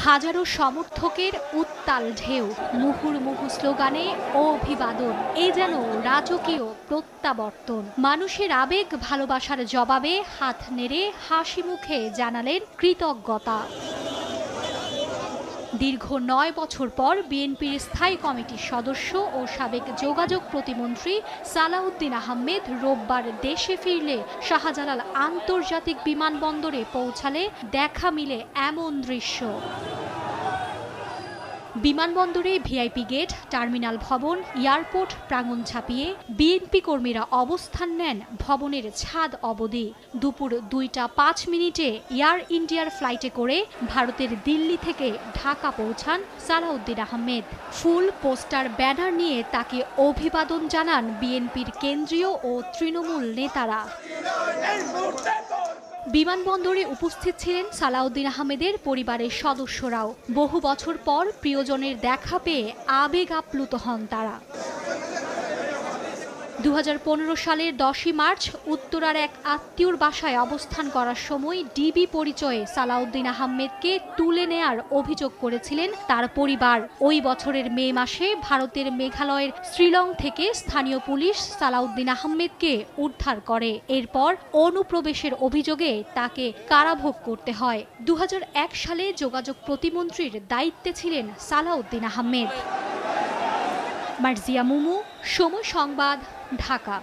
হাজারো সমর্থকের উত্তাল ঢেউ, মুহুর্মুহু স্লোগানে অভিবাদন। এ যেন রাজকীয় প্রত্যাবর্তন। মানুষের আবেগ ভালোবাসার জবাবে হাত নেড়ে হাসি মুখে জানালেন কৃতজ্ঞতা। দীর্ঘ ৯ বছর পর বিএনপির স্থায়ী কমিটির সদস্য ও সাবেক যোগাযোগ প্রতিমন্ত্রী সালাউদ্দিন আহমেদ রোববার দেশে ফিরলে শাহজালাল আন্তর্জাতিক বিমানবন্দরে পৌঁছালে দেখা মিলে এমন দৃশ্য। বিমানবন্দরে ভিআইপি গেট, টার্মিনাল ভবন, এয়ারপোর্ট প্রাঙ্গণ ছাপিয়ে বিএনপি কর্মীরা অবস্থান নেন ভবনের ছাদ অবধি। দুপুর ২টা ৫ মিনিটে এয়ার ইন্ডিয়ার ফ্লাইটে করে ভারতের দিল্লি থেকে ঢাকা পৌঁছান সালাউদ্দিন আহমেদ। ফুল, পোস্টার, ব্যানার নিয়ে তাকে অভিবাদন জানান বিএনপির কেন্দ্রীয় ও তৃণমূল নেতারা। বিমানবন্দরে উপস্থিত ছিলেন সালাউদ্দিন আহমেদের পরিবারের সদস্যরাও। বহু বছর পর প্রিয়জনের দেখা পেয়ে আবেগ আপ্লুত হন তারা। ২০১৫ সালের ১০ই মার্চ উত্তরার এক আত্মীয়র বাসায় অবস্থান করার সময় ডিবি পরিচয়ে সালাউদ্দিন আহমেদকে তুলে নেয়ার অভিযোগ করেছিলেন তার পরিবার। ওই বছরের মে মাসে ভারতের মেঘালয়ের শ্রীলং থেকে স্থানীয় পুলিশ সালাউদ্দিন আহমেদকে উদ্ধার করে। এরপর অনুপ্রবেশের অভিযোগে তাকে কারাভোগ করতে হয়। ২০০১ সালে যোগাযোগ প্রতিমন্ত্রীর দায়িত্বে ছিলেন সালাউদ্দিন আহমেদ। মার্জিয়া মুমু, সময় সংবাদ, ঢাকা।